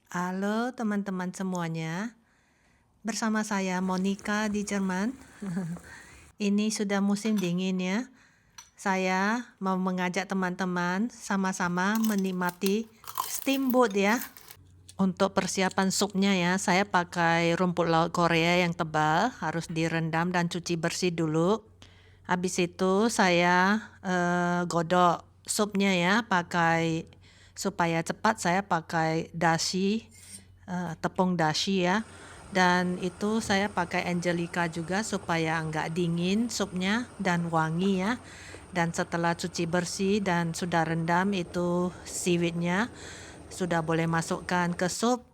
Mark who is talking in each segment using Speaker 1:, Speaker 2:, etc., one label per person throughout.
Speaker 1: Halo teman-teman semuanya, bersama saya Monica di Jerman. Ini sudah musim dingin ya. Saya mau mengajak teman-teman sama-sama menikmati steamboat ya. Untuk persiapan supnya ya, saya pakai rumput laut Korea yang tebal, harus direndam dan cuci bersih dulu. Habis itu saya godok supnya ya, supaya cepat saya pakai dashi, tepung dashi ya. Dan itu saya pakai Angelica juga supaya enggak dingin supnya dan wangi ya. Dan setelah cuci bersih dan sudah rendam itu seaweednya, sudah boleh masukkan ke sup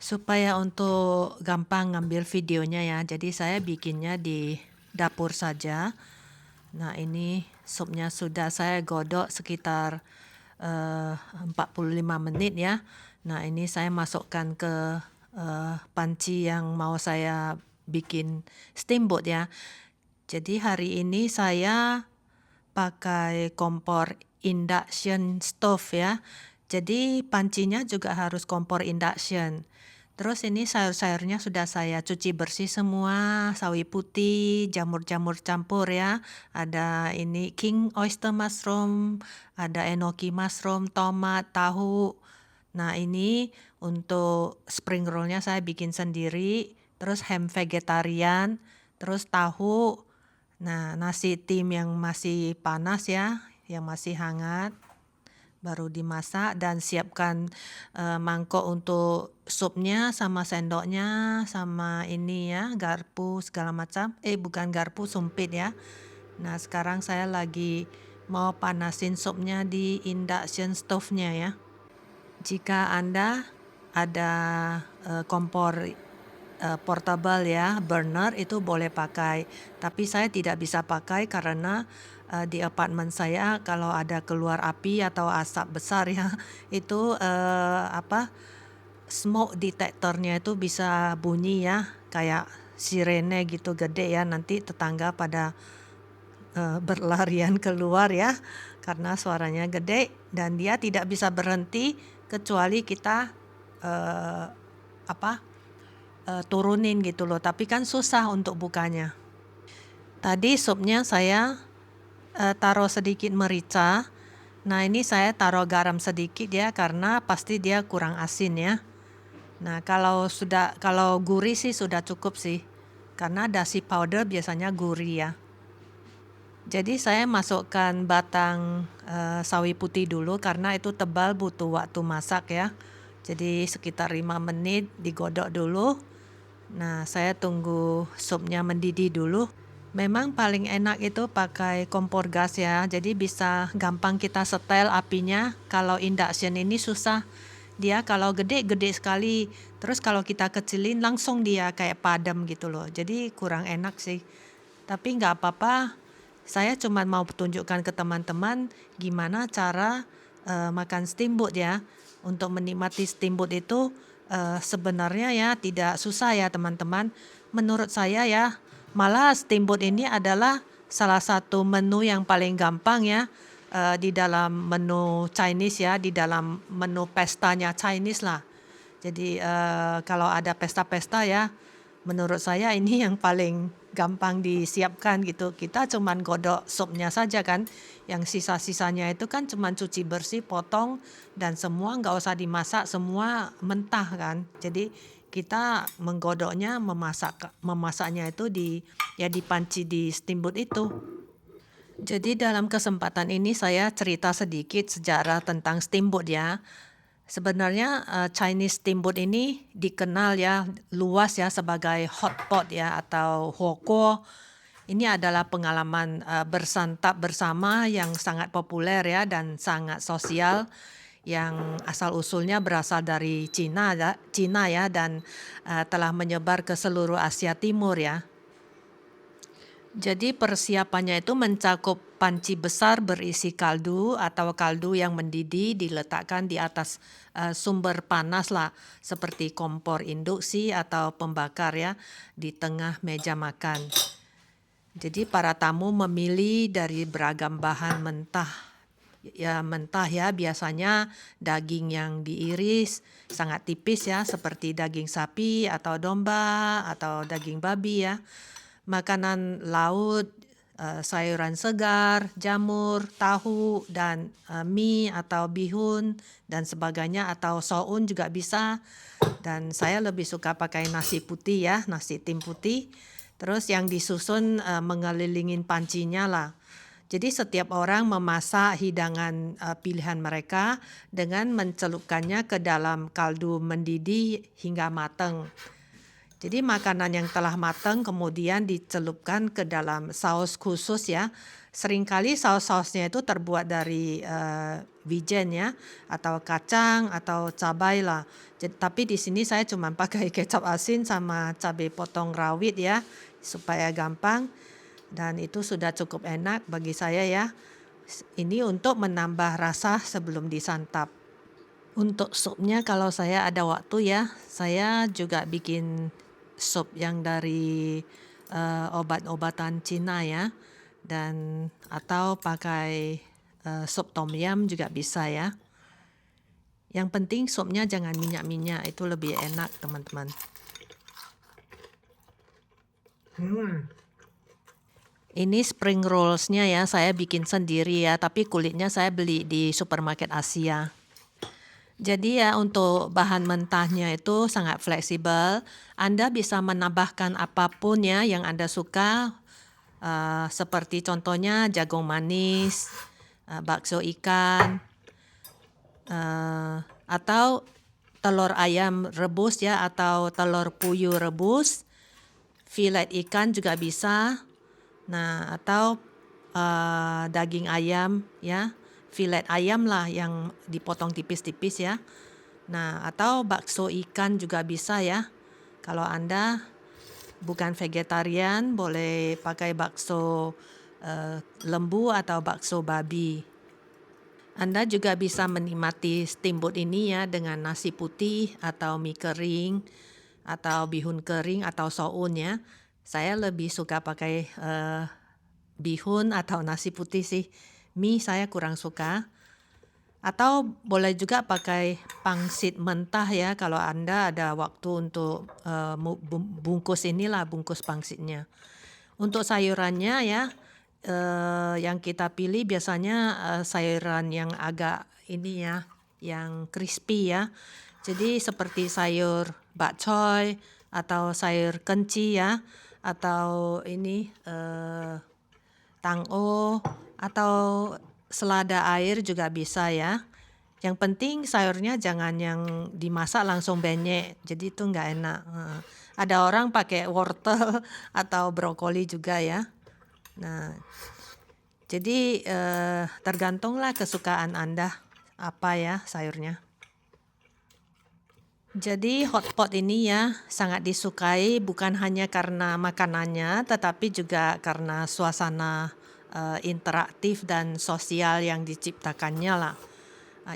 Speaker 1: supaya untuk gampang ngambil videonya ya. Jadi saya bikinnya di dapur saja. Nah, ini supnya sudah saya godok sekitar 45 menit ya. Nah, ini saya masukkan ke panci yang mau saya bikin steamboat ya. Jadi hari ini saya pakai kompor induction stove ya. Jadi pancinya juga harus kompor induction. Terus ini sayur-sayurnya sudah saya cuci bersih semua, sawi putih, jamur-jamur campur ya. Ada ini king oyster mushroom, ada enoki mushroom, tomat, tahu. Nah, ini untuk spring rollnya saya bikin sendiri, terus ham vegetarian, terus tahu. Nah, nasi tim yang masih panas ya, yang masih hangat, baru dimasak dan siapkan mangkok untuk supnya sama sendoknya sama ini ya, garpu segala macam. Bukan garpu, sumpit ya. Nah, sekarang saya lagi mau panasin supnya di induction stove-nya ya. Jika Anda ada kompor portable ya, burner itu boleh pakai. Tapi saya tidak bisa pakai karena di apartemen saya kalau ada keluar api atau asap besar ya, itu smoke detectornya itu bisa bunyi ya, kayak sirene gitu gede ya, nanti tetangga pada berlarian keluar ya, karena suaranya gede dan dia tidak bisa berhenti kecuali kita turunin gitu loh. Tapi kan susah untuk bukanya. Tadi supnya saya taruh sedikit merica. Nah, ini saya taruh garam sedikit ya karena pasti dia kurang asin ya. Nah, kalau gurih sih sudah cukup sih. Karena dashi powder biasanya gurih ya. Jadi saya masukkan batang sawi putih dulu karena itu tebal, butuh waktu masak ya. Jadi sekitar 5 menit digodok dulu. Nah, saya tunggu supnya mendidih dulu. Memang paling enak itu pakai kompor gas ya. Jadi bisa gampang kita setel apinya. Kalau induction ini susah. Dia kalau gede-gede sekali. Terus kalau kita kecilin langsung dia kayak padam gitu loh. Jadi kurang enak sih. Tapi nggak apa-apa. Saya cuma mau tunjukkan ke teman-teman gimana cara makan steamboat ya. Untuk menikmati steamboat itu sebenarnya ya tidak susah ya teman-teman. Menurut saya ya, malah steamboat ini adalah salah satu menu yang paling gampang ya di dalam menu Chinese ya, di dalam menu pestanya Chinese lah. Jadi kalau ada pesta-pesta ya, menurut saya ini yang paling gampang disiapkan gitu. Kita cuman godok supnya saja kan. Yang sisa-sisanya itu kan cuman cuci bersih, potong dan semua nggak usah dimasak, semua mentah kan. Jadi kita menggodoknya, memasaknya itu di panci di steamboat itu. Jadi dalam kesempatan ini saya cerita sedikit sejarah tentang steamboat ya. Sebenarnya Chinese steamboat ini dikenal ya luas ya sebagai hotpot ya atau huoguo. Ini adalah pengalaman bersantap bersama yang sangat populer ya dan sangat sosial yang asal usulnya berasal dari Cina ya dan telah menyebar ke seluruh Asia Timur ya. Jadi persiapannya itu mencakup panci besar berisi kaldu atau kaldu yang mendidih diletakkan di atas sumber panas lah seperti kompor induksi atau pembakar ya di tengah meja makan. Jadi para tamu memilih dari beragam bahan mentah ya mentah ya, biasanya daging yang diiris sangat tipis ya, seperti daging sapi atau domba atau daging babi ya. Makanan laut, sayuran segar, jamur, tahu, dan mie atau bihun dan sebagainya, atau soun juga bisa. Dan saya lebih suka pakai nasi putih ya, nasi tim putih. Terus yang disusun mengelilingin pancinya lah. Jadi setiap orang memasak hidangan pilihan mereka dengan mencelupkannya ke dalam kaldu mendidih hingga matang. Jadi makanan yang telah matang kemudian dicelupkan ke dalam saus khusus ya. Seringkali saus-sausnya itu terbuat dari wijen ya, atau kacang atau cabai lah. Tapi di sini saya cuma pakai kecap asin sama cabai potong rawit ya, supaya gampang. Dan itu sudah cukup enak bagi saya ya. Ini untuk menambah rasa sebelum disantap. Untuk supnya kalau saya ada waktu ya, saya juga bikin sup yang dari obat-obatan Cina ya. Dan atau pakai sup tom yum juga bisa ya. Yang penting supnya jangan minyak-minyak, itu lebih enak teman-teman. Ini spring rolls-nya ya, saya bikin sendiri ya, tapi kulitnya saya beli di supermarket Asia. Jadi ya untuk bahan mentahnya itu sangat fleksibel. Anda bisa menambahkan apapun ya yang Anda suka, seperti contohnya jagung manis, bakso ikan, atau telur ayam rebus ya, atau telur puyuh rebus, filet ikan juga bisa. Nah, atau daging ayam ya, filet ayam lah yang dipotong tipis-tipis ya. Nah, atau bakso ikan juga bisa ya. Kalau Anda bukan vegetarian, boleh pakai bakso lembu atau bakso babi. Anda juga bisa menikmati steamboat ini ya dengan nasi putih atau mie kering atau bihun kering atau soun ya. Saya lebih suka pakai bihun atau nasi putih sih. Mie saya kurang suka. Atau boleh juga pakai pangsit mentah ya kalau Anda ada waktu untuk bungkus inilah, bungkus pangsitnya. Untuk sayurannya ya, yang kita pilih biasanya sayuran yang agak ini ya, yang crispy ya. Jadi seperti sayur bak choy atau sayur kenci ya, atau ini tang'o atau selada air juga bisa ya. Yang penting sayurnya jangan yang dimasak langsung benyek, jadi itu nggak enak. Ada orang pakai wortel atau brokoli juga ya. Nah, jadi tergantunglah kesukaan Anda apa ya sayurnya. Jadi hotpot ini ya sangat disukai bukan hanya karena makanannya, tetapi juga karena suasana interaktif dan sosial yang diciptakannya lah.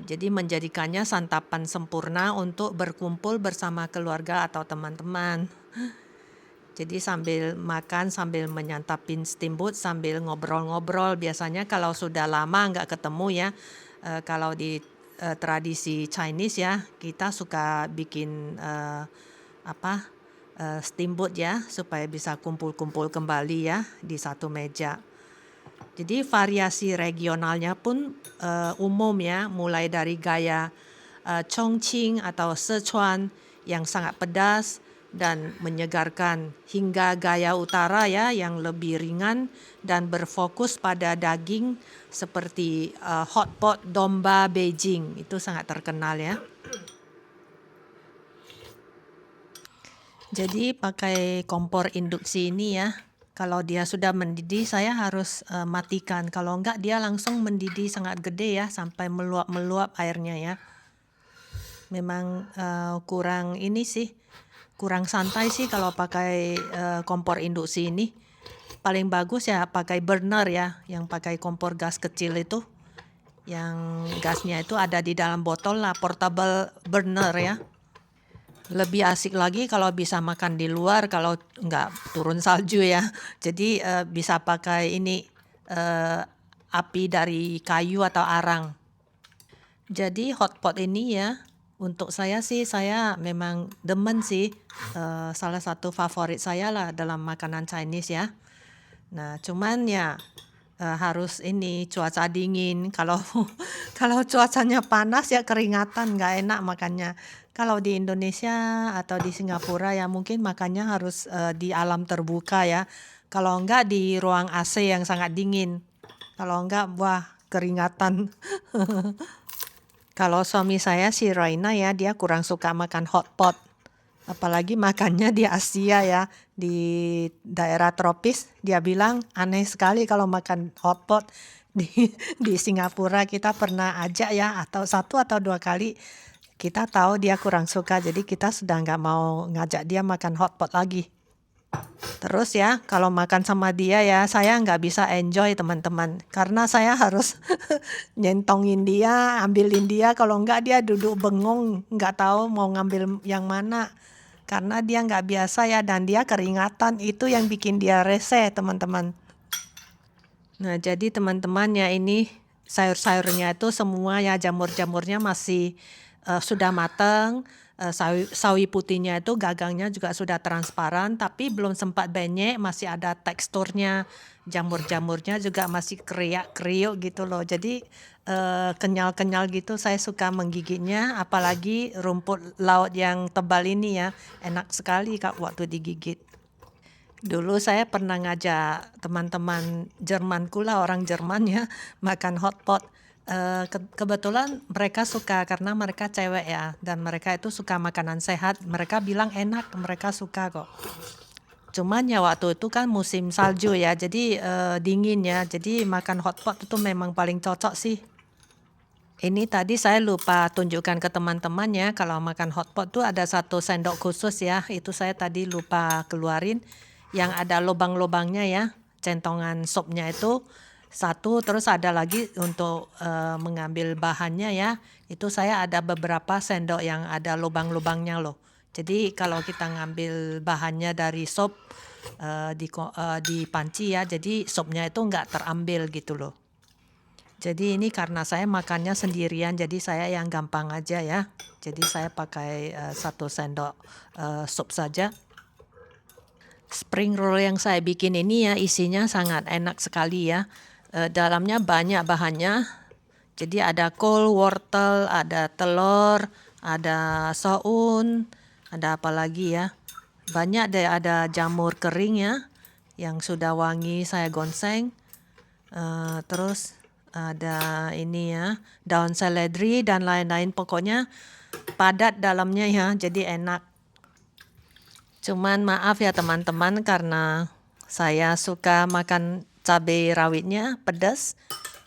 Speaker 1: Jadi menjadikannya santapan sempurna untuk berkumpul bersama keluarga atau teman-teman. Jadi sambil makan, sambil menyantapin steamboat, sambil ngobrol-ngobrol. Biasanya kalau sudah lama nggak ketemu ya, kalau di tradisi Chinese ya, kita suka bikin steamboat ya, supaya bisa kumpul-kumpul kembali ya di satu meja. Jadi variasi regionalnya pun umum ya, mulai dari gaya Chongqing atau Sichuan yang sangat pedas dan menyegarkan, hingga gaya utara ya yang lebih ringan dan berfokus pada daging seperti hotpot domba Beijing, itu sangat terkenal ya. Jadi pakai kompor induksi ini ya, kalau dia sudah mendidih saya harus matikan, kalau enggak dia langsung mendidih sangat gede ya, sampai meluap-meluap airnya ya. Memang kurang ini sih, kurang santai sih kalau pakai kompor induksi ini. Paling bagus ya pakai burner ya, yang pakai kompor gas kecil itu, yang gasnya itu ada di dalam botol lah, portable burner ya. Lebih asik lagi kalau bisa makan di luar kalau nggak turun salju ya. Jadi bisa pakai ini api dari kayu atau arang. Jadi hotpot ini ya, untuk saya sih saya memang demen sih, salah satu favorit saya lah dalam makanan Chinese ya. Nah, cuman ya harus ini cuaca dingin. Kalau kalau cuacanya panas ya keringatan, nggak enak makannya. Kalau di Indonesia atau di Singapura ya mungkin makannya harus di alam terbuka ya. Kalau enggak di ruang AC yang sangat dingin. Kalau enggak, wah keringatan. Kalau suami saya si Raina ya, dia kurang suka makan hotpot. Apalagi makannya di Asia ya, di daerah tropis. Dia bilang aneh sekali kalau makan hotpot. Di Singapura kita pernah ajak ya, atau 1 atau 2 kali. Kita tahu dia kurang suka, jadi kita sudah nggak mau ngajak dia makan hotpot lagi. Terus ya, kalau makan sama dia ya, saya nggak bisa enjoy teman-teman. Karena saya harus nyentongin dia, ambilin dia. Kalau nggak dia duduk bengong, nggak tahu mau ngambil yang mana. Karena dia nggak biasa ya, dan dia keringatan. Itu yang bikin dia rese teman-teman. Nah, jadi teman-teman ya ini sayur-sayurnya itu semua ya jamur-jamurnya masih sudah matang. Sawi putihnya itu gagangnya juga sudah transparan, tapi belum sempat benyek, masih ada teksturnya. Jamur-jamurnya juga masih kriak-kriuk gitu loh. Jadi kenyal-kenyal gitu, saya suka menggigitnya. Apalagi rumput laut yang tebal ini ya, enak sekali Kak waktu digigit. Dulu saya pernah ngajak teman-teman Jermanku lah, orang Jerman ya, makan hotpot. Kebetulan mereka suka karena mereka cewek ya, dan mereka itu suka makanan sehat. Mereka bilang enak, mereka suka kok. Cuman ya waktu itu kan musim salju ya, jadi dingin ya. Jadi makan hotpot itu memang paling cocok sih. Ini tadi saya lupa tunjukkan ke teman-teman ya, kalau makan hotpot tuh ada 1 sendok khusus ya. Itu saya tadi lupa keluarin yang ada lubang-lubangnya ya. Centongan supnya itu 1, terus ada lagi untuk mengambil bahannya ya. Itu saya ada beberapa sendok yang ada lubang-lubangnya loh. Jadi kalau kita ngambil bahannya dari sup di panci ya, jadi supnya itu nggak terambil gitu loh. Jadi ini karena saya makannya sendirian, jadi saya yang gampang aja ya. Jadi saya pakai 1 sendok sup saja. Spring roll yang saya bikin ini ya isinya sangat enak sekali ya. Dalamnya banyak bahannya. Jadi ada kol, wortel, ada telur, ada soun, ada apa lagi ya. Banyak deh, ada jamur kering ya yang sudah wangi saya gongseng. Terus ada ini ya, daun seledri dan lain-lain, pokoknya padat dalamnya ya, jadi enak. Cuman maaf ya teman-teman, karena saya suka makan cabai rawitnya pedas,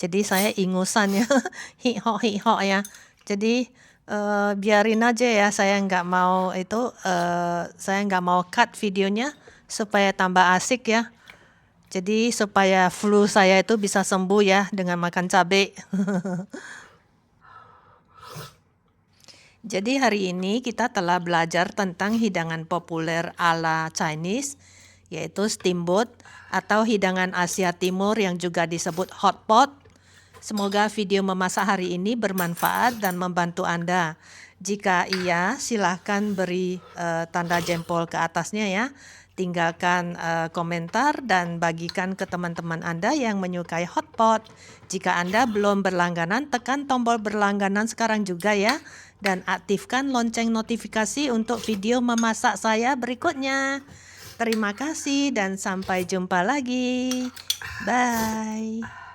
Speaker 1: jadi saya ingusan ya, hihok ya. Jadi biarin aja ya, saya nggak mau saya nggak mau cut videonya supaya tambah asik ya. Jadi supaya flu saya itu bisa sembuh ya dengan makan cabai. Jadi hari ini kita telah belajar tentang hidangan populer ala Chinese, yaitu steamboat atau hidangan Asia Timur yang juga disebut hot pot. Semoga video memasak hari ini bermanfaat dan membantu Anda. Jika iya, silahkan beri tanda jempol ke atasnya ya. Tinggalkan komentar dan bagikan ke teman-teman Anda yang menyukai hotpot. Jika Anda belum berlangganan, tekan tombol berlangganan sekarang juga ya. Dan aktifkan lonceng notifikasi untuk video memasak saya berikutnya. Terima kasih dan sampai jumpa lagi. Bye.